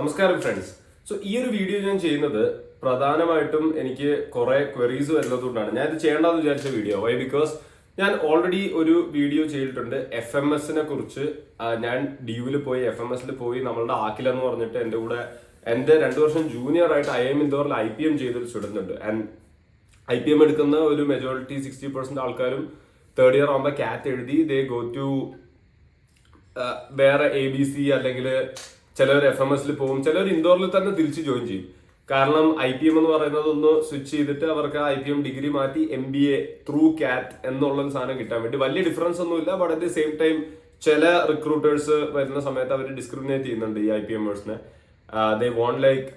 നമസ്കാരം friends. So ഈ ഒരു വീഡിയോ ഞാൻ ചെയ്യുന്നത് പ്രധാനമായിട്ടും എനിക്ക് കുറെ ക്വറീസ് വരുന്നതുകൊണ്ടാണ് ഞാൻ ഇത് ചെയ്യേണ്ടതെന്ന് വിചാരിച്ച വീഡിയോ. വൈ? ബിക്കോസ് ഞാൻ ഓൾറെഡി ഒരു വീഡിയോ ചെയ്തിട്ടുണ്ട് FMSനെ കുറിച്ച്. ഞാൻ DUവിൽ പോയി FMSൽ പോയി നമ്മളുടെ ആക്കില എന്ന് പറഞ്ഞിട്ട് എൻ്റെ കൂടെ എൻ്റെ 2 വർഷം ജൂനിയർ ആയിട്ട് IIM ഇൻഡോറിൽ IPM ചെയ്തൊരു സ്റ്റുഡന്റ് ഉണ്ട്. ആൻഡ് IPM എടുക്കുന്ന ഒരു മെജോറിറ്റി 60% ആൾക്കാരും തേർഡ് ഇയർ ആകുമ്പോൾ CAT എഴുതി ദേ ഗോ ടു വേറെ ABC അല്ലെങ്കിൽ ചിലവർ FMSൽ പോകും, ചിലവർ ഇൻഡോറിൽ തന്നെ തിരിച്ച് ജോയിൻ ചെയ്യും. കാരണം IPM എന്ന് പറയുന്നത് ഒന്ന് സ്വിച്ച് ചെയ്തിട്ട് അവർക്ക് IPM ഡിഗ്രി മാറ്റി MBA ത്രൂ CAT എന്നുള്ളൊരു സാധനം കിട്ടാൻ വേണ്ടി വലിയ ഡിഫറൻസ് ഒന്നുമില്ല. But at the same time ചില റിക്രൂട്ടേഴ്സ് വരുന്ന സമയത്ത് അവർ ഡിസ്ക്രിമിനേറ്റ് ചെയ്യുന്നുണ്ട് ഈ IPMേഴ്സിനെ. ദേ വോണ്ട് ലൈക്ക്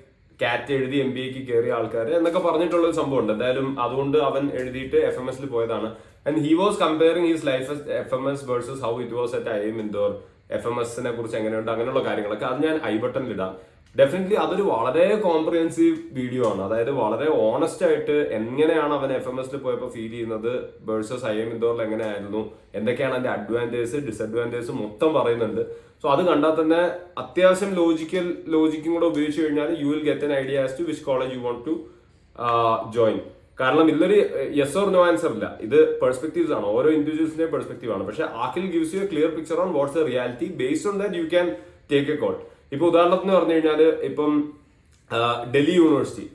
CAT എഴുതി MBAക്ക് കയറിയ ആൾക്കാർ എന്നൊക്കെ പറഞ്ഞിട്ടുള്ളൊരു സംഭവം ഉണ്ട്. എന്തായാലും അതുകൊണ്ട് അവൻ എഴുതിയിട്ട് FMSൽ പോയതാണ്. And he was comparing his life FMS versus how it was at IIM Indore. FMSനെ കുറിച്ച് എങ്ങനെയുണ്ട് അങ്ങനെയുള്ള കാര്യങ്ങളൊക്കെ അത് ഞാൻ ഐ ബട്ടണിൽ ഇടാം. ഡെഫിനറ്റ്ലി അതൊരു വളരെ കോംപ്രിഹെൻസീവ് വീഡിയോ ആണ്. അതായത് വളരെ ഓണസ്റ്റ് ആയിട്ട് എങ്ങനെയാണ് അവൻ FMSൽ പോയപ്പോൾ ഫീൽ ചെയ്യുന്നത് വേഴ്സസ് IIM ഇൻഡോറിൽ എങ്ങനെയായിരുന്നു, എന്തൊക്കെയാണ് അതിന്റെ അഡ്വാൻറ്റേജസ് ഡിസഡ്വാൻറ്റേജസ് മൊത്തം പറയുന്നുണ്ട്. സോ അത് കണ്ടാൽ തന്നെ അത്യാവശ്യം ലോജിക്കും കൂടെ ഉപയോഗിച്ച് കഴിഞ്ഞാൽ you will get an idea as to which college you want to join. കാരണം ഇതിലൊരു യെസ് ഓർ നോ ആൻസർ ഇല്ല, ഇത് പെർസ്പെക്ടീവ്സ് ആണ്, ഓരോ ഇൻഡിവിജ്വൽസിന്റെ പെർസ്പെക്ടീവ് ആണ്. പക്ഷെ Akhil gives you a clear picture on what's the reality. Based on that you can take a call. ഇപ്പൊ ഉദാഹരണത്തിന് പറഞ്ഞു കഴിഞ്ഞാൽ ഇപ്പം ഡൽഹി യൂണിവേഴ്സിറ്റി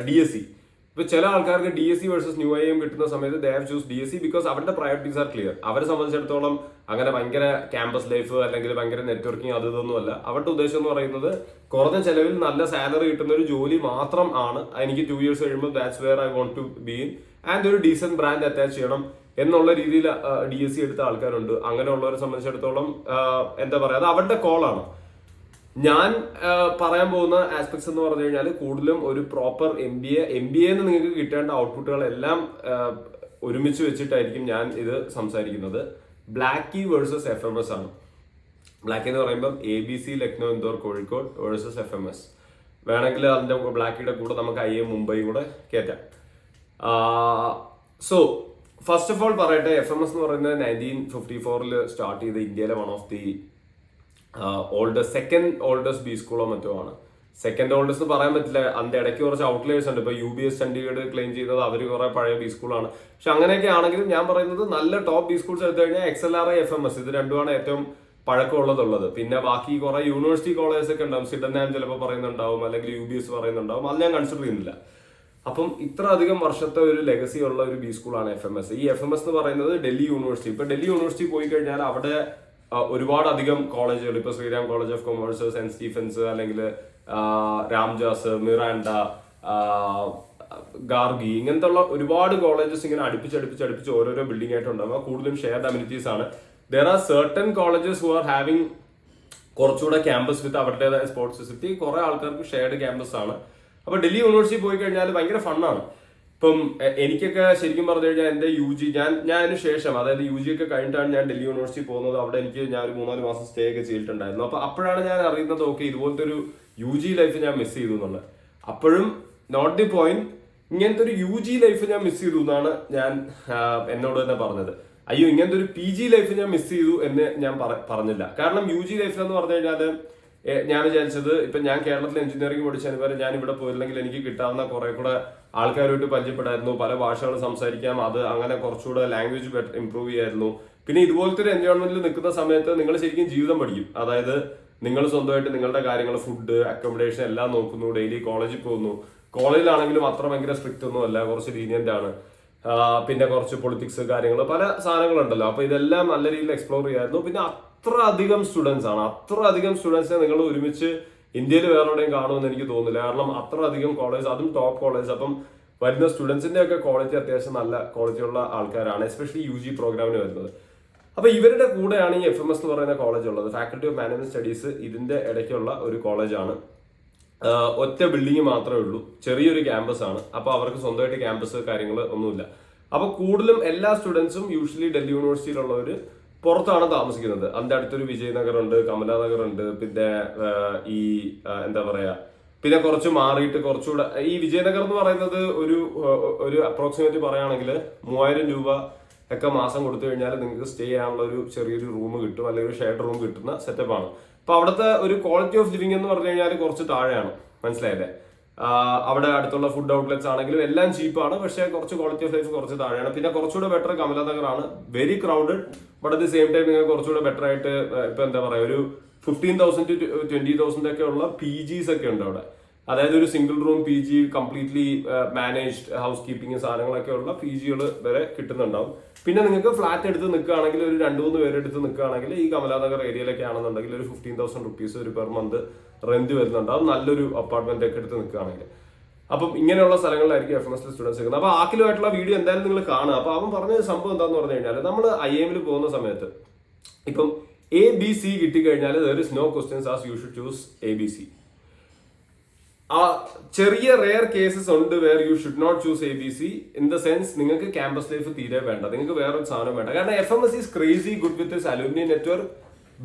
DSE, ഇപ്പൊ ചില ആൾക്കാർക്ക് DSE വേഴ്സസ് ന്യൂ IIM കിട്ടുന്ന സമയത്ത് they have choose DSE because അവരുടെ പ്രയോറിറ്റീസ് ആർ ക്ലിയർ. അവരെ സംബന്ധിച്ചിടത്തോളം അങ്ങനെ ഭയങ്കര ക്യാമ്പസ് ലൈഫ് അല്ലെങ്കിൽ ഭയങ്കര നെറ്റ്വർക്കിംഗ് അത് ഇതൊന്നുമല്ല. അവരുടെ ഉദ്ദേശം എന്ന് പറയുന്നത് കുറഞ്ഞ ചെലവിൽ നല്ല സാലറി കിട്ടുന്ന ഒരു ജോലി മാത്രം ആണ്. എനിക്ക് 2 years കഴിയുമ്പോൾ that's where I want to be in and ഒരു ഡീസന്റ് ബ്രാൻഡ് അറ്റാച്ച് ചെയ്യണം എന്നുള്ള രീതിയിൽ DSE എടുത്ത ആൾക്കാരുണ്ട്. അങ്ങനെയുള്ളവരെ സംബന്ധിച്ചിടത്തോളം എന്താ പറയാ, അത് അവരുടെ കോളാണ്. ഞാൻ പറയാൻ പോകുന്ന ആസ്പെക്ട്സ് എന്ന് പറഞ്ഞു കഴിഞ്ഞാൽ കൂടുതലും ഒരു പ്രോപ്പർ MBA നിങ്ങൾക്ക് കിട്ടേണ്ട ഔട്ട്പുട്ടുകളെല്ലാം ഒരുമിച്ച് വെച്ചിട്ടായിരിക്കും ഞാൻ ഇത് സംസാരിക്കുന്നത്. ബ്ലാക്കി വേഴ്സസ് FMS ആണ്. ബ്ലാക്കി എന്ന് പറയുമ്പോൾ ABC Lucknow Indore Kozhikode versus FMS. വേണമെങ്കിൽ അതിന്റെ ബ്ലാക്കിയുടെ കൂടെ നമുക്ക് IIM മുംബൈയും കൂടെ കയറ്റാം. സോ ഫസ്റ്റ് ഓഫ് ഓൾ പറയട്ടെ, FMS എന്ന് പറയുന്നത് 1954 സ്റ്റാർട്ട് ചെയ്ത ഇന്ത്യയിലെ one of the second oldest B സ്കൂളോ മറ്റോ ആണ്. സെക്കൻഡ് ഓൾഡസ്റ്റ് പറയാൻ പറ്റില്ല, അതിന്റെ ഇടയ്ക്ക് കുറച്ച് ഔട്ട്ലേഴ്സ് ഉണ്ട്. ഇപ്പൊ UBS ചണ്ഡീഗഡ് ക്ലെയിം ചെയ്തത് അവർ കുറെ പഴയ ബി സ്കൂളാണ്. പക്ഷെ അങ്ങനെയൊക്കെ ആണെങ്കിലും ഞാൻ പറയുന്നത് നല്ല ടോപ്പ് ബി സ്കൂൾസ് എടുത്തു കഴിഞ്ഞാൽ XLRI FMS ഇത് രണ്ടുമാണ് ഏറ്റവും പഴക്കമുള്ളത്. പിന്നെ ബാക്കി കുറെ യൂണിവേഴ്സിറ്റി കോളേജസ് ഒക്കെ ഉണ്ടാവും. സിഡൻഹാം ചിലപ്പോൾ പറയുന്നുണ്ടാവും, അല്ലെങ്കിൽ UBS പറയുന്നുണ്ടാവും, അത് ഞാൻ കൺസിഡർ ചെയ്യുന്നില്ല. അപ്പം ഇത്ര അധികം വർഷത്തെ ഒരു ലെഗസി ഉള്ള ഒരു ബി സ്കൂളാണ് FMS. ഈ FMS എന്ന് പറയുന്നത് ഡൽഹി യൂണിവേഴ്സിറ്റി. ഇപ്പൊ ഡൽഹി യൂണിവേഴ്സിറ്റി പോയി കഴിഞ്ഞാൽ അവിടെ ഒരുപാട് അധികം കോളേജുകൾ, ഇപ്പൊ Shri Ram college of commerce, saint Stephen's, അല്ലെങ്കിൽ രാംജാസ്, മിറാൻഡ, ഗാർഗി, ഇങ്ങനത്തെ ഉള്ള ഒരുപാട് കോളേജസ് ഇങ്ങനെ അടുപ്പിച്ച് ഓരോരോ ബിൽഡിംഗ് ആയിട്ടുണ്ടാവുക. കൂടുതലും ഷെയർഡ് അമ്യൂണിറ്റീസ് ആണ്. There are certain colleges who are having കുറച്ചുകൂടെ ക്യാമ്പസ് വിത്ത് അവരുടേതായ സ്പോർട്സ് ഫെസിലിറ്റി. കുറെ ആൾക്കാർക്ക് ഷെയർഡ് ക്യാമ്പസ് ആണ്. അപ്പൊ ഡൽഹി യൂണിവേഴ്സിറ്റി പോയി കഴിഞ്ഞാൽ ഭയങ്കര ഫണ്ണാണ്. ഇപ്പം എനിക്കൊക്കെ ശരിക്കും പറഞ്ഞു കഴിഞ്ഞാൽ എന്റെ UG ഞാൻ അതിന് ശേഷം, അതായത് UG ഒക്കെ കഴിഞ്ഞിട്ടാണ് ഞാൻ ഡൽഹി യൂണിവേഴ്സിറ്റി പോകുന്നത്. അവിടെ ഞാൻ ഒരു 3-4 മാസം സ്റ്റേ ഒക്കെ ചെയ്തിട്ടുണ്ടായിരുന്നു. അപ്പൊ അപ്പോഴാണ് ഞാൻ അറിയുന്നത് ഓക്കെ ഇതുപോലത്തെ ഒരു UG ലൈഫ് ഞാൻ മിസ് ചെയ്തു എന്നുള്ളത്. അപ്പോഴും നോട്ട് ദി പോയിന്റ്, ഇങ്ങനത്തെ ഒരു UG ലൈഫ് ഞാൻ മിസ് ചെയ്തു എന്നാണ് ഞാൻ എന്നോട് തന്നെ പറഞ്ഞത്. അയ്യോ ഇങ്ങനത്തെ ഒരു PG ലൈഫ് ഞാൻ മിസ് ചെയ്തു എന്ന് ഞാൻ പറഞ്ഞില്ല. കാരണം UG ലൈഫ് എന്ന് പറഞ്ഞു കഴിഞ്ഞാല് ഞാൻ വിചാരിച്ചത്, ഇപ്പൊ ഞാൻ കേരളത്തിൽ എഞ്ചിനീയറിംഗ് പഠിച്ചതിന് വരെ ഞാൻ ഇവിടെ പോയില്ലെങ്കിൽ എനിക്ക് കിട്ടാവുന്ന കുറെ കൂടെ ആൾക്കാരുമായിട്ട് പരിചയപ്പെടായിരുന്നു, പല ഭാഷകൾ സംസാരിക്കാം, അത് അങ്ങനെ കുറച്ചുകൂടെ ലാംഗ്വേജ് ഇംപ്രൂവ് ചെയ്യായിരുന്നു. പിന്നെ ഇതുപോലത്തെ ഒരു എൻവയോൺമെന്റിൽ നിൽക്കുന്ന സമയത്ത് നിങ്ങൾ ശരിക്കും ജീവിതം പഠിക്കും. അതായത് നിങ്ങൾ സ്വന്തമായിട്ട് നിങ്ങളുടെ കാര്യങ്ങൾ, ഫുഡ്, അക്കോമഡേഷൻ എല്ലാം നോക്കുന്നു, ഡെയിലി കോളേജിൽ പോകുന്നു. കോളേജിലാണെങ്കിലും അത്ര ഭയങ്കര സ്ട്രിക്റ്റ് ഒന്നും അല്ല, കുറച്ച് ലീനിയന്റ് ആണ്. പിന്നെ കുറച്ച് പൊളിറ്റിക്സ് കാര്യങ്ങൾ, പല സാധനങ്ങളുണ്ടല്ലോ. അപ്പൊ ഇതെല്ലാം നല്ല രീതിയിൽ എക്സ്പ്ലോർ ചെയ്യായിരുന്നു. പിന്നെ അത്ര അധികം സ്റ്റുഡൻസിനെ നിങ്ങൾ ഒരുമിച്ച് ഇന്ത്യയിൽ വേറെ എവിടെയും കാണുമെന്ന് എനിക്ക് തോന്നുന്നില്ല. കാരണം അത്ര അധികം കോളേജ്, അതും ടോപ്പ് കോളേജ്. അപ്പം വരുന്ന സ്റ്റുഡൻസിന്റെ ഒക്കെ ക്വാളിറ്റി അത്യാവശ്യം നല്ല ക്വാളിറ്റി ഉള്ള ആൾക്കാരാണ്, എസ്പെഷ്യലി UG പ്രോഗ്രാമിന് വരുന്നത്. അപ്പൊ ഇവരുടെ കൂടെയാണ് ഈ FMS എന്ന് പറയുന്ന കോളേജ് ഉള്ളത്. ഫാക്കൽറ്റി ഓഫ് മാനേജ്മെന്റ് സ്റ്റഡീസ് ഇതിന്റെ ഇടയ്ക്കുള്ള ഒരു കോളേജാണ്. ഒറ്റ ബിൽഡിംഗ് മാത്രമേ ഉള്ളൂ, ചെറിയൊരു ക്യാമ്പസ് ആണ്. അപ്പൊ അവർക്ക് സ്വന്തമായിട്ട് ക്യാമ്പസ് കാര്യങ്ങൾ ഒന്നുമില്ല. അപ്പൊ കൂടുതലും എല്ലാ സ്റ്റുഡൻസും യൂഷ്വലി ഡൽഹി യൂണിവേഴ്സിറ്റിയിലുള്ളവർ പുറത്താണ് താമസിക്കുന്നത്. അതിന്റെ അടുത്തൊരു വിജയനഗർ ഉണ്ട്, കമലാനഗർ ഉണ്ട്, പിന്നെ ഈ എന്താ പറയാ, പിന്നെ കുറച്ച് മാറിയിട്ട് കുറച്ചുകൂടെ ഈ വിജയനഗർ എന്ന് പറയുന്നത് ഒരു അപ്രോക്സിമേറ്റ് പറയുകയാണെങ്കിൽ 3000 രൂപ ഒക്കെ മാസം കൊടുത്തു കഴിഞ്ഞാൽ നിങ്ങൾക്ക് സ്റ്റേ ചെയ്യാനുള്ള ഒരു ചെറിയൊരു റൂം കിട്ടും, അല്ലെങ്കിൽ ഒരു ഷെയർഡ് റൂം കിട്ടുന്ന സെറ്റപ്പാണ്. അപ്പൊ അവിടുത്തെ ഒരു ക്വാളിറ്റി ഓഫ് ലിവിംഗ് എന്ന് പറഞ്ഞു കഴിഞ്ഞാൽ കുറച്ച് താഴെയാണ്, മനസ്സിലായില്ലേ? അവിടെ അടുത്തുള്ള ഫുഡ് ഔട്ട്ലെറ്റ്സ് ആണെങ്കിലും എല്ലാം ചീപ്പാണ്, പക്ഷേ കുറച്ച് ക്വാളിറ്റി ഓഫ് ലൈഫ് കുറച്ച് താഴെയാണ്. പിന്നെ കുറച്ചുകൂടെ ബെറ്റർ കമലാനഗറാണ്, very crowded, but at the same time നിങ്ങൾക്ക് കുറച്ചുകൂടെ ബെറ്റർ ആയിട്ട് ഇപ്പൊ എന്താ പറയാ ഒരു 15,000 to 20,000 ഒക്കെ ഉള്ള PGs ഒക്കെ ഉണ്ട് അവിടെ. അതായത് ഒരു single room PG completely managed house keeping സാധനങ്ങളൊക്കെ ഉള്ള PGകൾ വരെ കിട്ടുന്നുണ്ടാവും. പിന്നെ നിങ്ങൾക്ക് ഫ്ലാറ്റ് എടുത്ത് നിൽക്കുകയാണെങ്കിൽ ഒരു 2-3 പേരെടുത്ത് നിൽക്കുകയാണെങ്കിൽ ഈ കമലാനഗർ ഏരിയയിലൊക്കെ ആണെന്നുണ്ടെങ്കിൽ ഒരു 15,000 rupees ഒരു പെർ മന്ത് റെന്റ് വരുന്നുണ്ടാവും, നല്ലൊരു അപ്പാർട്ട്മെന്റ് ഒക്കെ എടുത്ത് നിൽക്കുകയാണെങ്കിൽ. അപ്പം ഇങ്ങനെയുള്ള സ്ഥലങ്ങളിലായിരിക്കും FMS സ്റ്റുഡൻസ് നിൽക്കുന്നത്. അപ്പൊ ആക്കിലുമായിട്ടുള്ള വീഡിയോ എന്തായാലും നിങ്ങൾ കാണുക. അപ്പൊ അവൻ പറഞ്ഞ സംഭവം എന്താന്ന് പറഞ്ഞു കഴിഞ്ഞാൽ നമ്മൾ IIM പോകുന്ന സമയത്ത് ഇപ്പം ABC കിട്ടിക്കഴിഞ്ഞാൽ there is no questions asked, you should choose ABC. ആ ചെറിയ റെയർ കേസസ് ഉണ്ട് where you should not choose ABC in the sense നിങ്ങൾക്ക് ക്യാമ്പസ് ലൈഫ് തീരെ വേണ്ട, നിങ്ങൾക്ക് വേറൊരു സാധനം വേണ്ട. കാരണം FMS is crazy good with this alumni network,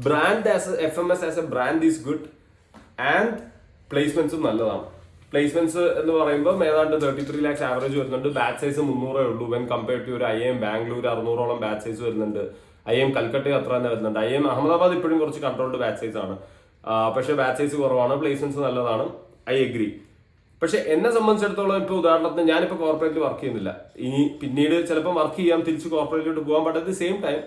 brand FMS as a brand is good, and പ്ലേസ്മെന്റ്സും നല്ലതാണ്. പ്ലേസ്മെന്റ്സ് എന്ന് പറയുമ്പോൾ ഏതാണ്ട് 33 lakhs ആവറേജ് വരുന്നുണ്ട്. ബാച്ച് സൈസ് 300 ഉള്ളൂ വെൻ കമ്പയർഡ് ടു ഒരു IIM ബാംഗ്ലൂർ 600ഓളം ബാച്ച് സൈസ് വരുന്നുണ്ട്. IIM കൽക്കട്ട അത്ര തന്നെ വരുന്നുണ്ട്. IIM അഹമ്മദാബാദ് ഇപ്പോഴും കുറച്ച് കൺട്രോൾഡ് ബാച്ച് സൈസ് ആണ്, പക്ഷേ ബാച്ച് സൈസ് കുറവാണ്, പ്ലേസ്മെന്റ്സ് നല്ലതാണ്. I agree. പക്ഷെ എന്നെ സംബന്ധിച്ചിടത്തോളം ഇപ്പോൾ ഉദാഹരണത്തിന് ഞാനിപ്പോൾ കോർപ്പറേറ്റിൽ വർക്ക് ചെയ്യുന്നില്ല, ഇനി പിന്നീട് ചിലപ്പോൾ വർക്ക് ചെയ്യാം, തിരിച്ച് കോർപ്പറേറ്റിലോട്ട് പോകാൻ. But at the same time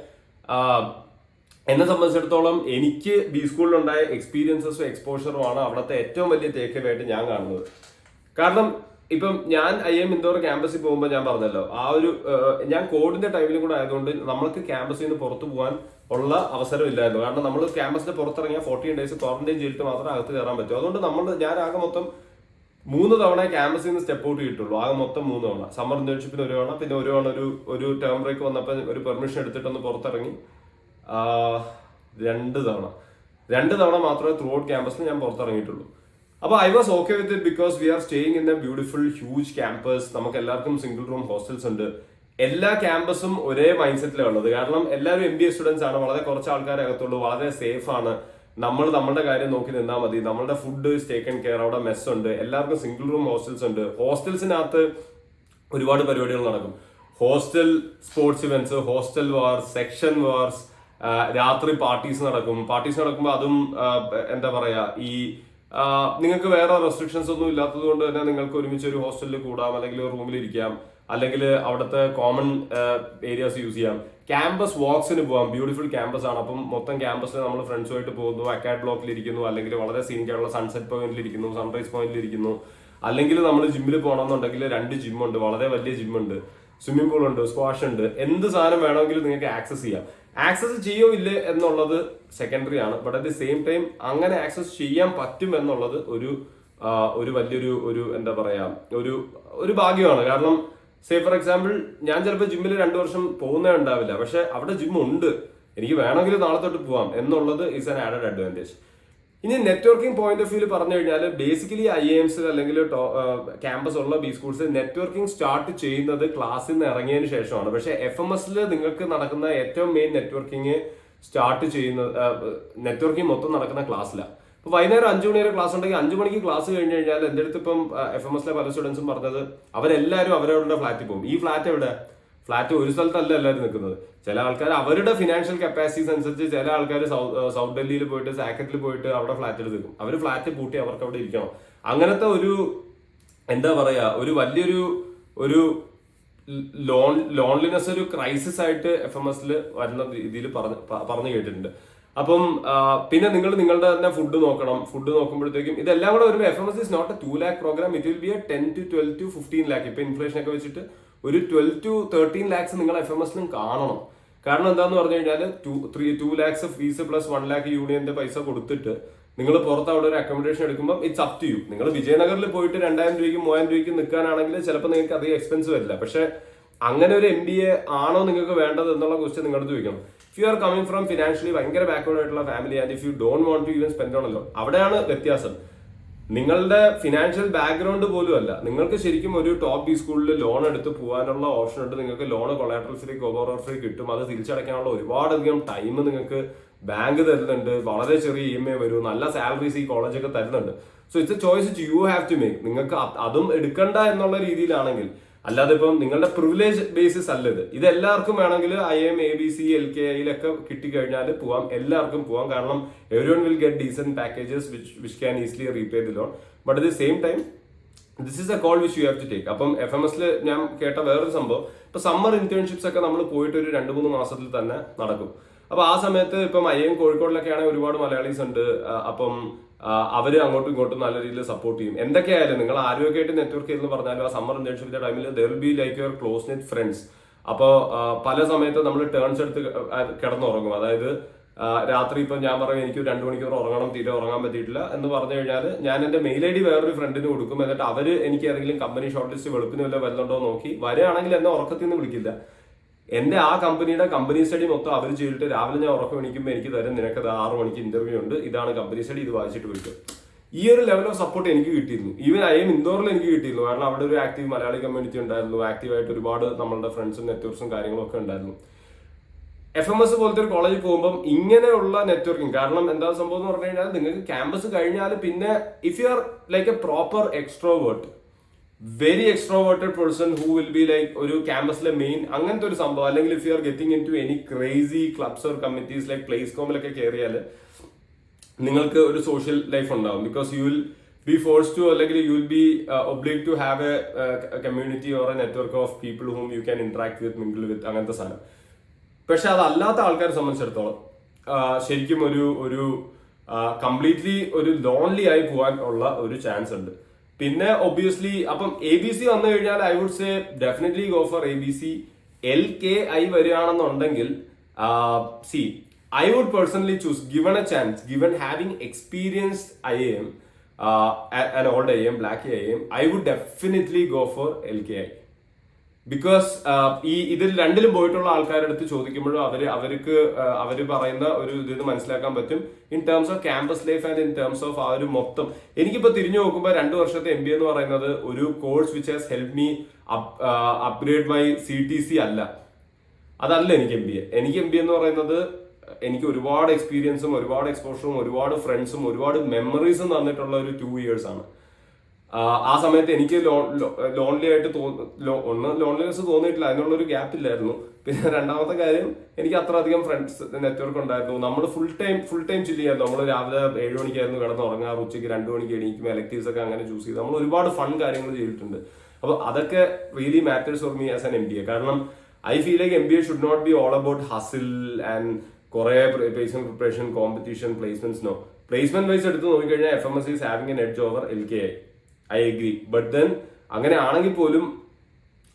എന്നെ സംബന്ധിച്ചിടത്തോളം എനിക്ക് ബി സ്കൂളിലുണ്ടായ എക്സ്പീരിയൻസസും എക്സ്പോഷറും ആണ് അവിടുത്തെ ഏറ്റവും വലിയ ടേക്ക് അവേ ആയിട്ട് ഞാൻ കാണുന്നത്. കാരണം ഇപ്പം ഞാൻ IIM ഇൻഡോർ ക്യാമ്പസിൽ പോകുമ്പോൾ ഞാൻ പറഞ്ഞല്ലോ, ആ ഒരു ഞാൻ കോഡിന്റെ ടൈമിലും കൂടെ ആയതുകൊണ്ട് നമ്മൾക്ക് ക്യാമ്പസിൽ നിന്ന് പുറത്തു പോകാൻ ഉള്ള അവസരം ഇല്ലായിരുന്നു. കാരണം നമ്മൾ ക്യാമ്പസിന്റെ പുറത്തിറങ്ങിയാൽ 14 days ക്വാറന്റൈൻ ചെയ്തിട്ട് മാത്രമേ അകത്ത് കയറാൻ പറ്റൂ. അതുകൊണ്ട് ഞാൻ ആകെ മൊത്തം 3 തവണ ക്യാമ്പസിൽ നിന്ന് സ്റ്റെപ്പ് ഔട്ട് ചെയ്തിട്ടുള്ളൂ. ആകെ മൊത്തം 3 തവണ. സമ്മർ ഇന്റേൺഷിപ്പിന് 1 തവണ, പിന്നെ 1 തവണ ഒരു ടേം ബ്രേക്ക് വന്നപ്പോൾ ഒരു പെർമിഷൻ എടുത്തിട്ടൊന്ന് പുറത്തിറങ്ങി 2 തവണ മാത്രമേ ത്രൂ ഔട്ട് ക്യാമ്പസിൽ ഞാൻ പുറത്തിറങ്ങിയിട്ടുള്ളൂ. അപ്പൊ I was okay with it because we R staying in A beautiful huge campus. നമുക്ക് എല്ലാവർക്കും സിംഗിൾ റൂം ഹോസ്റ്റൽസ് ഉണ്ട്. എല്ലാ ക്യാമ്പസും ഒരേ മൈൻഡ് സെറ്റിലാണ് ഉള്ളത്. കാരണം എല്ലാവരും MBA സ്റ്റുഡൻസ് ആണ്, വളരെ കുറച്ച് ആൾക്കാരെ അകത്തുള്ളൂ, വളരെ സേഫ് ആണ്. നമ്മൾ നമ്മളുടെ കാര്യം നോക്കി നിന്നാൽ മതി. നമ്മളുടെ ഫുഡ് ടേക്കൺ കെയർ, അവിടെ മെസ് ഉണ്ട്, എല്ലാവർക്കും സിംഗിൾ റൂം ഹോസ്റ്റൽസ് ഉണ്ട്. ഹോസ്റ്റൽസിനകത്ത് ഒരുപാട് പരിപാടികൾ നടക്കും. Hostel sports events, hostel wars, section wars, രാത്രി പാർട്ടീസ് നടക്കുമ്പോൾ അതും എന്താ പറയാ, ഈ നിങ്ങൾക്ക് വേറെ റെസ്ട്രിക്ഷൻസ് ഒന്നും ഇല്ലാത്തത് കൊണ്ട് തന്നെ നിങ്ങൾക്ക് ഒരുമിച്ച് ഒരു ഹോസ്റ്റലിൽ കൂടാം, അല്ലെങ്കിൽ ഒരു റൂമിൽ ഇരിക്കാം, അല്ലെങ്കിൽ അവിടുത്തെ കോമൺ ഏരിയാസ് യൂസ് ചെയ്യാം. ക്യാമ്പസ് വാക്സിന് പോകാം, ബ്യൂട്ടിഫുൾ ക്യാമ്പസ് ആണ്. അപ്പം മൊത്തം ക്യാമ്പസിൽ നമ്മൾ ഫ്രണ്ട്സുമായിട്ട് പോകുന്നു, അക്കാഡ് ബ്ലോക്കിൽ ഇരിക്കുന്നു, അല്ലെങ്കിൽ വളരെ സീനിക്കായിട്ടുള്ള സൺസെറ്റ് പോയിന്റിൽ ഇരിക്കുന്നു, സൺറൈസ് പോയിന്റിൽ ഇരിക്കുന്നു. അല്ലെങ്കിൽ നമ്മൾ ജിമ്മിൽ പോകണമെന്നുണ്ടെങ്കിൽ 2 ജിമ്മുണ്ട്, വളരെ വലിയ ജിമ്മുണ്ട്, സ്വിമ്മിംഗ് പൂൾ ഉണ്ട്, സ്ക്വാഷ് ഉണ്ട്. എന്ത് സാധനം വേണമെങ്കിലും നിങ്ങൾക്ക് ആക്സസ് ചെയ്യാം. ആക്സസ് ചെയ്യോ ഇല്ലേ എന്നുള്ളത് സെക്കൻഡറി ആണ്. But at the same time അങ്ങനെ ആക്സസ് ചെയ്യാൻ പറ്റും എന്നുള്ളത് ഒരു വലിയൊരു എന്താ പറയാ ഒരു ഭാഗ്യമാണ്. കാരണം സേ ഫോർ എക്സാമ്പിൾ ഞാൻ ചിലപ്പോൾ ജിമ്മിൽ 2 വർഷം പോകുന്നേ ഉണ്ടാവില്ല, പക്ഷെ അവിടെ ജിം ഉണ്ട്, എനിക്ക് വേണമെങ്കിൽ നാളെ തൊട്ട് പോവാം എന്നുള്ളത് ഈസ് ആൻ ആഡഡ് അഡ്വാൻറ്റേജ്. ഇനി നെറ്റ്വർക്കിംഗ് പോയിന്റ് ഓഫ് വ്യൂ പറഞ്ഞു കഴിഞ്ഞാൽ ബേസിക്കലി IIMs അല്ലെങ്കിൽ ക്യാമ്പസ് ഉള്ള ബി സ്കൂൾസ് നെറ്റ്വർക്കിംഗ് സ്റ്റാർട്ട് ചെയ്യുന്നത് ക്ലാസ്സിൽ നിന്ന് ഇറങ്ങിയതിന് ശേഷമാണ്. പക്ഷെ FMSൽ നിങ്ങൾക്ക് നടക്കുന്ന ഏറ്റവും മെയിൻ നെറ്റ്വർക്കിംഗ് സ്റ്റാർട്ട് ചെയ്യുന്നത് നെറ്റ്വർക്കിംഗ് മൊത്തം നടക്കുന്ന ക്ലാസ്സിലാണ്. ഇപ്പൊ വൈകുന്നേരം 5 മണി വരെ ക്ലാസ് ഉണ്ടെങ്കിൽ 5 മണിക്ക് ക്ലാസ് കഴിഞ്ഞ് കഴിഞ്ഞാൽ എൻ്റെ അടുത്ത് ഇപ്പം FMSലെ പല സ്റ്റുഡൻസും പറഞ്ഞത് അവരെല്ലാവരും അവരവരുടെ ഫ്ലാറ്റിൽ പോകും. ഈ ഫ്ലാറ്റ് എവിടെ? ഫ്ലാറ്റ് ഒരു സ്ഥലത്തല്ല എല്ലാവരും നിൽക്കുന്നത്. ചില ആൾക്കാർ അവരുടെ ഫിനാൻഷ്യൽ കപ്പാസിറ്റീസ് അനുസരിച്ച് ചില ആൾക്കാർ സൗത്ത് ഡൽഹിയിൽ പോയിട്ട് സാക്കറ്റിൽ പോയിട്ട് അവിടെ ഫ്ലാറ്റ് എടുത്ത് നിൽക്കും. അവർ ഫ്ലാറ്റ് പൂട്ടി അവർക്ക് അവിടെ ഇരിക്കണം. അങ്ങനത്തെ ഒരു എന്താ പറയാ ഒരു വലിയൊരു ലോൺലിനെസ്, ഒരു ക്രൈസിസ് ആയിട്ട് FMSൽ വരുന്ന രീതിയിൽ പറഞ്ഞു കേട്ടിട്ടുണ്ട്. അപ്പം പിന്നെ നിങ്ങൾ നിങ്ങളുടെ തന്നെ ഫുഡ് നോക്കണം. ഫുഡ് നോക്കുമ്പോഴത്തേക്കും ഇതെല്ലാം കൂടെ വരുമ്പോൾ FMS is not a 2 lakh program, it will be a 10 to 12 to 15 lakh. ഇപ്പൊ ഇൻഫ്ലേഷൻ ഒക്കെ വെച്ചിട്ട് ഒരു 12 to 13 lakhs നിങ്ങൾ FMSലും കാണണം. കാരണം എന്താന്ന് പറഞ്ഞു കഴിഞ്ഞാൽ 2 lakhs ഫീസ് പ്ലസ് 1 lakh യൂണിയന്റെ പൈസ കൊടുത്തിട്ട് നിങ്ങൾ പുറത്ത് അവിടെ ഒരു അക്കോമഡേഷൻ എടുക്കുമ്പോൾ ഇറ്റ്സ് അപ് ടു യു. നിങ്ങൾ വിജയനഗറിൽ പോയിട്ട് 2000 രൂപയ്ക്കും 3000 രൂപയ്ക്കും നിൽക്കാനാണെങ്കിൽ ചിലപ്പോൾ നിങ്ങൾക്ക് അധികം എക്സ്പെൻസ് വരില്ല. പക്ഷെ അങ്ങനെ ഒരു MBA ആണോ നിങ്ങൾക്ക് വേണ്ടത് എന്നുള്ള ക്വസ്റ്റ്യൻ നിങ്ങളുടെ ചോദിക്കണം. If you are coming from financially ഭയങ്കര ബാക്ക്വേർഡ് ആയിട്ടുള്ള family and if you don't want to even spend on a loan, അവിടെയാണ് വ്യത്യാസം. നിങ്ങളുടെ ഫിനാൻഷ്യൽ ബാക്ക്ഗ്രൗണ്ട് പോലും അല്ല, നിങ്ങൾക്ക് ശരിക്കും ഒരു ടോപ്പ് ബി സ്കൂളിൽ ലോൺ എടുത്ത് പോകാനുള്ള ഓപ്ഷൻ ഉണ്ട്. നിങ്ങൾക്ക് ലോൺ കൊളാട്രൽ ഫ്രീ, കോബോറർ ഫ്രീ കിട്ടും. അത് തിരിച്ചടയ്ക്കാനുള്ള ഒരുപാടധികം ടൈം നിങ്ങൾക്ക് ബാങ്ക് തരുന്നുണ്ട്. വളരെ ചെറിയ EMI വരും, നല്ല സാലറീസ് ഈ കോളേജൊക്കെ തരുന്നുണ്ട്. So it's a choice you have to make. നിങ്ങൾക്ക് അതും എടുക്കണ്ട എന്നുള്ള രീതിയിലാണെങ്കിൽ, അല്ലാതെ ഇപ്പം നിങ്ങളുടെ പ്രിവിലേജ് ബേസിസ് അല്ല ഇത് എല്ലാവർക്കും വേണമെങ്കിൽ IIM ABC LKIയിലൊക്കെ കിട്ടിക്കഴിഞ്ഞാൽ പോവാം, എല്ലാവർക്കും പോവാം. കാരണം everyone will get decent packages which can easily repay the loan. But at the same time this is a call which you have to take. അപ്പം FMSൽ ഞാൻ കേട്ട വേറൊരു സംഭവം, ഇപ്പൊ സമ്മർ ഇന്റേൺഷിപ്സ് ഒക്കെ നമ്മൾ പോയിട്ട് ഒരു 2-3 മാസത്തിൽ തന്നെ നടക്കും. അപ്പൊ ആ സമയത്ത് ഇപ്പം IIM കോഴിക്കോടിലൊക്കെ ആണെങ്കിൽ ഒരുപാട് മലയാളീസ് ഉണ്ട്. അപ്പം അവര് അങ്ങോട്ടും ഇങ്ങോട്ടും നല്ല രീതിയിൽ സപ്പോർട്ട് ചെയ്യും. എന്തൊക്കെയായാലും നിങ്ങൾ ആരോഗ്യമായിട്ട് നെറ്റ്വർക്ക് ചെയ്തെന്ന് പറഞ്ഞാലും ആ സമ്മർ ഇന്റേൺഷിപ്പിന്റെ ടൈമിൽ there will be like your close net friends. അപ്പോൾ പല സമയത്ത് നമ്മൾ ടേൺസ് എടുത്ത് കിടന്നുറങ്ങും. അതായത് രാത്രി ഇപ്പം ഞാൻ പറയും എനിക്ക് 2 മണിക്കൂർ ഉറങ്ങണം, തീരെ ഉറങ്ങാൻ പറ്റിയിട്ടില്ല എന്ന് പറഞ്ഞു കഴിഞ്ഞാൽ ഞാൻ എന്റെ മെയിൽ ID വേറൊരു ഫ്രണ്ടിന് കൊടുക്കും. എന്നിട്ട് അവര് എനിക്ക് ഏതെങ്കിലും കമ്പനി ഷോർട്ട് ലിസ്റ്റ് വെളുപ്പിന് വല്ല വരുന്നുണ്ടോ നോക്കി വരികയാണെങ്കിൽ എന്നെ ഉറക്കത്തിൽ നിന്ന് വിളിക്കില്ല. എന്റെ ആ കമ്പനിയുടെ കമ്പനി സ്റ്റഡി മൊത്തം അവർ ചെയ്തിട്ട് രാവിലെ ഞാൻ ഉറക്കം എണീക്കുമ്പോൾ എനിക്ക് തരും, നിനക്കത് 6 മണിക്ക് ഇന്റർവ്യൂ ഉണ്ട്, ഇതാണ് കമ്പനി സ്റ്റഡി, ഇത് വായിച്ചിട്ട് വിളിക്കും. ഈ ഒരു ലെവൽ ഓഫ് സപ്പോർട്ട് എനിക്ക് കിട്ടിയിരുന്നു. ഈവൻ IIM ഇൻഡോറിൽ എനിക്ക് കിട്ടിയിരുന്നു. കാരണം അവിടെ ഒരു ആക്റ്റീവ് മലയാളി കമ്മ്യൂണിറ്റി ഉണ്ടായിരുന്നു. ആക്റ്റീവായിട്ട് ഒരുപാട് നമ്മളുടെ ഫ്രണ്ട്സും നെറ്റ്വർക്സും കാര്യങ്ങളൊക്കെ ഉണ്ടായിരുന്നു. FMS പോലത്തെ ഒരു കോളേജിൽ പോകുമ്പോൾ ഇങ്ങനെയുള്ള നെറ്റ്വർക്കിംഗ്, കാരണം എന്താ സംഭവം എന്ന് പറഞ്ഞു കഴിഞ്ഞാൽ നിങ്ങൾക്ക് ക്യാമ്പസ് കഴിഞ്ഞാൽ പിന്നെ if you are like a proper extrovert, very extroverted person who will be like ഒരു ക്യാമ്പസിലെ മെയിൻ അങ്ങനത്തെ ഒരു സംഭവം, അല്ലെങ്കിൽ if you are getting in to any crazy clubs or committees like പ്ലേസ്കോമിലൊക്കെ കയറിയാൽ നിങ്ങൾക്ക് ഒരു സോഷ്യൽ ലൈഫ് ഉണ്ടാവും. Because you will be force to, അല്ലെങ്കിൽ you will be oblige to have a community or a network of people whom you can interact with, mingle വിത്ത്, അങ്ങനത്തെ സാധനം. പക്ഷെ അതല്ലാത്ത ആൾക്കാരെ സംബന്ധിച്ചിടത്തോളം ശരിക്കും ഒരു കംപ്ലീറ്റ്ലി ഒരു ലോൺലി ആയി പോകാൻ ഉള്ള ഒരു ചാൻസ് ഉണ്ട്. പിന്നെ ഒബ്വിയസ്ലി അപ്പം ABC വന്നു കഴിഞ്ഞാൽ I would say definitely go for ABC. LKI വരികയാണെന്നുണ്ടെങ്കിൽ I would personally choose, given a chance, given having experienced IIM, an old IIM, black IIM, I would definitely go for LKI. Because ഇതിൽ രണ്ടിലും പോയിട്ടുള്ള ആൾക്കാരുടെ അടുത്ത് ചോദിക്കുമ്പോഴും അവര് പറയുന്ന ഒരു ഇത് മനസ്സിലാക്കാൻ പറ്റും in terms off campus life and in terms of ആ ഒരു മൊത്തം. എനിക്കിപ്പോ തിരിഞ്ഞു നോക്കുമ്പോൾ 2 വർഷത്തെ MBA എന്ന് പറയുന്നത് ഒരു course which has help me upgrade my CTC അല്ല, അതല്ല എനിക്ക് MBA. എനിക്ക് MBA എന്ന് പറയുന്നത് എനിക്ക് ഒരുപാട് എക്സ്പീരിയൻസും ഒരുപാട് എക്സ്പോഷറും ഒരുപാട് ഫ്രണ്ട്സും ഒരുപാട് മെമ്മറീസും തന്നിട്ടുള്ള ഒരു 2 years ആണ്. ആ സമയത്ത് എനിക്ക് ലോൺലി ആയിട്ട് ലോൺലിനെസ് തോന്നിയിട്ടില്ല, അതിനുള്ളൊരു ഗ്യാപ്പ് ഇല്ലായിരുന്നു. പിന്നെ രണ്ടാമത്തെ കാര്യം, എനിക്ക് അത്ര അധികം ഫ്രണ്ട്സ് നെറ്റ്വർക്ക് ഉണ്ടായിരുന്നു. നമ്മൾ ഫുൾ ടൈം ചില്ല് ചെയ്യായിരുന്നു. നമ്മൾ രാവിലെ 7 മണിക്കായിരുന്നു കിടന്ന് ഉറങ്ങാറ്, ഉച്ചയ്ക്ക് 2 മണിക്ക് എണീക്കും, എലക്ടീവ്സ് ഒക്കെ അങ്ങനെ ചൂസ് ചെയ്ത് നമ്മൾ ഒരുപാട് ഫൺ കാര്യങ്ങൾ ചെയ്തിട്ടുണ്ട്. അപ്പോൾ അതൊക്കെ really matters for me as an MBA. കാരണം I feel like MBA should not be all about hustle and കുറെ personal preparation, competition, placements. No, placement wise എടുത്ത് നോക്കിക്കഴിഞ്ഞാൽ FMS is having an edge over LKI. I agree. But then അങ്ങനെ ആണെങ്കിൽ പോലും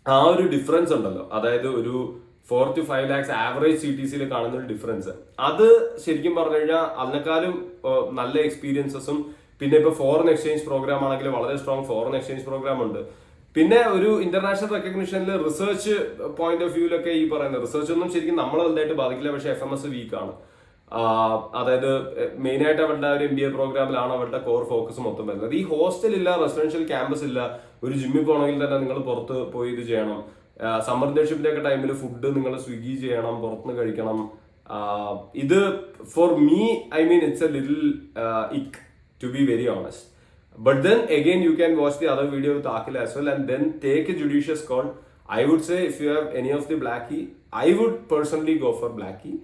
ആ ഒരു difference ഉണ്ടല്ലോ, അതായത് ഒരു 4 to 5 lakhs ആവറേജ് CTCയിൽ കാണുന്ന ഒരു ഡിഫറൻസ്, അത് ശരിക്കും പറഞ്ഞു കഴിഞ്ഞാൽ അതിനേക്കാളും നല്ല എക്സ്പീരിയൻസസും. പിന്നെ ഇപ്പൊ ഫോറിൻ എക്സ്ചേഞ്ച് പ്രോഗ്രാം ആണെങ്കിൽ വളരെ സ്ട്രോങ് ഫോറിൻ എക്സ്ചേഞ്ച് പ്രോഗ്രാം ഉണ്ട്. പിന്നെ ഒരു ഇന്റർനാഷണൽ റെക്കഗ്നിഷനിൽ റിസർച്ച് പോയിന്റ് ഓഫ് വ്യൂലൊക്കെ ഈ പറയുന്നത് റിസർച്ച് ഒന്നും ശരിക്കും നമ്മളെ വലുതായിട്ട് ബാധിക്കില്ല, പക്ഷെ FMS വീക്കാണ്. അതായത് മെയിൻ ആയിട്ട് അവരുടെ ഒരു MBA പ്രോഗ്രാമിലാണ് അവരുടെ കോർ ഫോക്കസ് മൊത്തം വരുന്നത്. ഈ ഹോസ്റ്റൽ ഇല്ല, റെസിഡൻഷ്യൽ ക്യാമ്പസ് ഇല്ല, ഒരു ജിമ്മിൽ പോകണമെങ്കിൽ തന്നെ നിങ്ങൾ പുറത്ത് പോയി ഇത് ചെയ്യണം. സമ്മർ ഇന്റേൺഷിപ്പിന്റെ ഒക്കെ ടൈമിൽ ഫുഡ് നിങ്ങൾ സ്വിഗ്ഗി ചെയ്യണം, പുറത്തുനിന്ന് കഴിക്കണം. ഇത് for me I mean it's a little ick, to be very honest. But then again you can watch the other video with Akhil as well and then take a judicious call. I would say if you have any of the Blackie, I would personally go for Blackie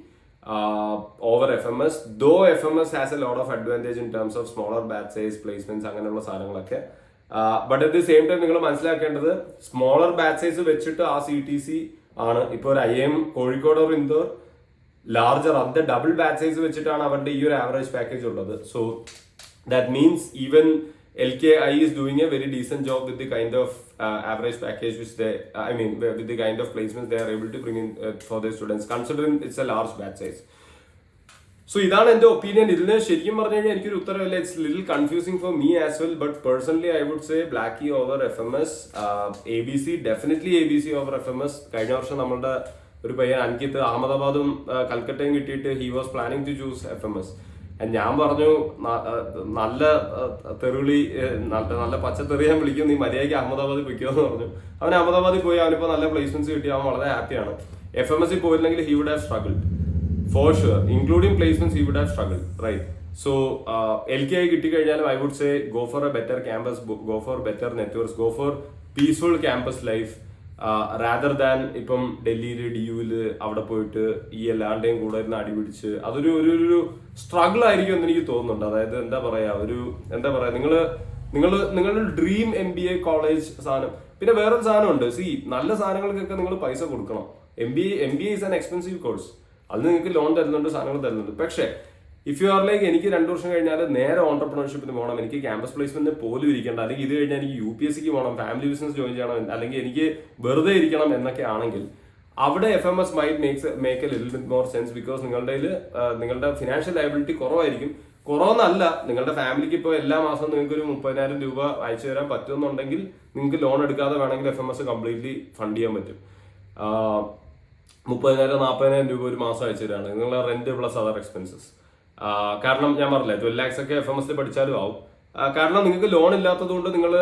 over FMS, though FMS has a lot of advantage in terms of smaller batch size, placements, അങ്ങനെയുള്ള സാധനങ്ങളൊക്കെ. But at the same time നിങ്ങൾ മനസ്സിലാക്കേണ്ടത് smaller batch size വെച്ചിട്ട് ആ CTC ആണ് ഇപ്പോൾ ഒരു IIM Kozhikode or Indore larger, അതിന്റെ ഡബിൾ ബാച്ച് സൈസ് വെച്ചിട്ടാണ് അവരുടെ ഈ ഒരു ആവറേജ് പാക്കേജ് ഉള്ളത്. So that means even LKI is doing a very decent job with the kind of average package which they, with the kind of placements they are able to bring in for their students, considering it's a large batch size. So ഇതാണ് എന്റെ opinion. ഇതിന് ശരിക്കും പറഞ്ഞു കഴിഞ്ഞാൽ എനിക്കൊരു ഉത്തരവില്ല. It's little confusing for me as well, but personally I would say Blackie over FMS. ABC definitely ABC over FMS. കഴിഞ്ഞ വർഷം നമ്മളുടെ ഒരു പയ്യൻ അൻകിത്ത് അഹമ്മദാബാദും കൽക്കട്ടയും കിട്ടിയിട്ട് he was planning to choose FMS. ഞാൻ പറഞ്ഞു നല്ല തെറിവിളി, നല്ല പച്ചത്തെറിയാൻ വിളിക്കും, നീ മര്യാദയ്ക്ക് അഹമ്മദാബാദിൽ പോയിക്കോന്ന് പറഞ്ഞു. അവൻ അഹമ്മദാബാദിൽ പോയി, അവനിപ്പോൾ നല്ല പ്ലേസ്മെന്റ്സ് കിട്ടി, അവൻ വളരെ ഹാപ്പിയാണ്. FMSൽ പോയില്ലെങ്കിൽ he would have struggled for sure, including placements he would have struggled, right? So LKI കിട്ടിക്കഴിഞ്ഞാലും I would say go for a better campus, go for better networks, go for peaceful campus life. Rather than ഇപ്പം ഡൽഹിയിൽ DU അവിടെ പോയിട്ട് ഈ എല്ലാവരുടെയും കൂടെ ഇരുന്ന് അടിപിടിച്ച് അതൊരു ഒരു സ്ട്രഗിൾ ആയിരിക്കും എന്ന് എനിക്ക് തോന്നുന്നുണ്ട്. അതായത് എന്താ പറയാ നിങ്ങളുടെ ഡ്രീം MBA കോളേജ് സാധനം. പിന്നെ വേറൊരു സാധനമുണ്ട്, നല്ല സാധനങ്ങൾക്കൊക്കെ നിങ്ങൾ പൈസ കൊടുക്കണം. MBA is an expensive course. അത് നിങ്ങൾക്ക് ലോൺ തരുന്നുണ്ട്, സാധനങ്ങൾ തരുന്നുണ്ട്. പക്ഷേ ഇഫ് യു ആർ ലൈക്ക് എനിക്ക് 2 വർഷം കഴിഞ്ഞാൽ നേരെ ഓണ്ടർപ്രണർഷിപ്പിന് പോകണം, എനിക്ക് ക്യാമ്പസ് പ്ലേസ്മെന്റിന് പോലും ഇരിക്കേണ്ട, അല്ലെങ്കിൽ ഇത് കഴിഞ്ഞാൽ എനിക്ക് UPSCക്ക് പോകണം, ഫാമിലി ബിസിനസ് ജോയിൻ ചെയ്യണം, അല്ലെങ്കിൽ എനിക്ക് വെറുതെ ഇരിക്കണം എന്നൊക്കെ ആണെങ്കിൽ അവിടെ FMS might make A little bit more sense. Because നിങ്ങളുടെ ഫിനാൻഷ്യൽ ലയബിലിറ്റി കുറവായിരിക്കും. കുറവെന്നല്ല, നിങ്ങളുടെ ഫാമിലിക്ക് ഇപ്പോൾ എല്ലാ മാസവും നിങ്ങൾക്ക് ഒരു 30,000 രൂപ അയച്ചു തരാൻ പറ്റുമെന്നുണ്ടെങ്കിൽ നിങ്ങൾക്ക് ലോൺ എടുക്കാതെ വേണമെങ്കിൽ FMS കംപ്ലീറ്റ്ലി ഫണ്ട് ചെയ്യാൻ പറ്റും. 30,000-40,000 രൂപ ഒരു മാസം അയച്ചു തരാണ് നിങ്ങളുടെ റെന്റ് പ്ലസ് അതർ എക്സ്പെൻസസ്. കാരണം ഞാൻ പറഞ്ഞില്ലേ 12 lakhs ഒക്കെ FMS പഠിച്ചാലും ആവും. കാരണം നിങ്ങൾക്ക് ലോൺ ഇല്ലാത്തത് കൊണ്ട് നിങ്ങൾ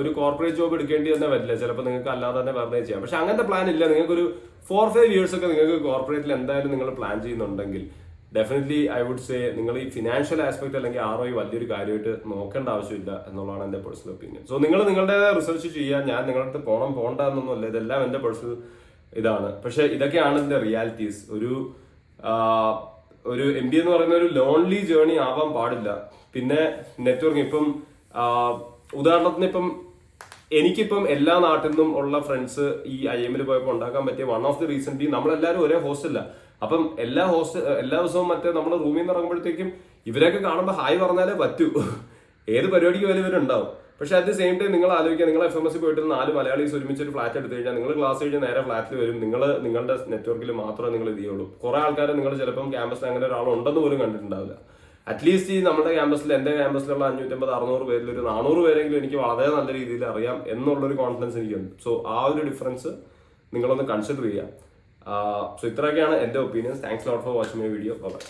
ഒരു കോർപ്പറേറ്റ് ജോബ് എടുക്കേണ്ടി തന്നെ വരില്ല. ചിലപ്പോൾ നിങ്ങൾക്ക് അല്ലാതെ തന്നെ വെറുതെ ചെയ്യാം. പക്ഷെ അങ്ങനത്തെ പ്ലാൻ ഇല്ല. നിങ്ങൾക്ക് ഒരു 4-5 years ഒക്കെ നിങ്ങൾക്ക് കോർപ്പറേറ്റിൽ എന്തായാലും നിങ്ങൾ പ്ലാൻ ചെയ്യുന്നുണ്ടെങ്കിൽ ഡെഫിനറ്റ്ലി ഐ വുഡ് സേ നിങ്ങൾ ഈ ഫിനാൻഷ്യൽ ആസ്പെക്ട് അല്ലെങ്കിൽ ROI വലിയൊരു കാര്യമായിട്ട് നോക്കേണ്ട ആവശ്യമില്ല എന്നുള്ളതാണ് എൻ്റെ പേഴ്സണൽ ഒപ്പീനിയൻ. സോ നിങ്ങൾ നിങ്ങളുടെ റിസർച്ച് ചെയ്യുക. ഞാൻ നിങ്ങളുടെ അടുത്ത് പോകണ്ട എന്നൊന്നുമല്ല, ഇതെല്ലാം എൻ്റെ പേഴ്സണൽ ഇതാണ്. പക്ഷെ ഇതൊക്കെയാണ് ഇതിന്റെ റിയാലിറ്റീസ്. ഒരു MBA എന്ന് പറയുന്ന ഒരു ലോൺലി ജേർണി ആവാൻ പാടില്ല. പിന്നെ നെറ്റ്വർക്ക് ഇപ്പം ഉദാഹരണത്തിന് എനിക്കിപ്പം എല്ലാ നാട്ടിൽ നിന്നും ഉള്ള ഫ്രണ്ട്സ് ഈ IIM പോയപ്പോൾ ഉണ്ടാക്കാൻ പറ്റിയ വൺ ഓഫ് ദി റീസൺ നമ്മളെല്ലാവരും ഒരേ ഹോസ്റ്റലില്ല. അപ്പം എല്ലാ ദിവസവും നമ്മുടെ റൂമിൽ നിന്ന് ഇറങ്ങുമ്പോഴത്തേക്കും ഇവരൊക്കെ കാണുമ്പോൾ ഹായ് പറഞ്ഞാലേ പറ്റൂ. ഏത് പരിപാടിക്ക് പോലും ഇവരുണ്ടാവും. പക്ഷെ അറ്റ് ദി സെയിം ടൈം നിങ്ങൾ ആലോചിക്കുക, നിങ്ങൾ FMS പോയിട്ട് 4 മലയാളീസ് ഒരുമിച്ച് ഒരു ഫ്ലാറ്റ് എടുത്തു കഴിഞ്ഞാൽ നിങ്ങൾ ക്ലാസ് കഴിഞ്ഞാൽ നേരെ ഫ്ലാറ്റിൽ വരും. നിങ്ങളുടെ നെറ്റ്വർക്കിൽ മാത്രമേ നിങ്ങൾ ഇത് ചെയ്യുള്ളൂ. കുറെ ആൾക്കാരെ നിങ്ങൾ ചിലപ്പം ക്യാമ്പസിൽ അങ്ങനെ ഒരാളുണ്ടെന്ന് പോലും കണ്ടിട്ടുണ്ടാവില്ല. അറ്റ്ലീസ്റ്റ് ഈ നമ്മുടെ ക്യാമ്പസിൽ, എൻ്റെ ക്യാമ്പസിലുള്ള 550-600 പേരിൽ ഒരു 400 പേരെങ്കിലും എനിക്ക് വളരെ നല്ല രീതിയിൽ അറിയാം എന്നുള്ളൊരു കോൺഫിഡൻസ് എനിക്കുണ്ട്. സോ ആ ഒരു ഡിഫറൻസ് നിങ്ങളൊന്ന് കൺസിഡർ ചെയ്യുക. സോ ഇത്രയൊക്കെയാണ് എൻ്റെ opinions. Thanks lot for watching my video. By.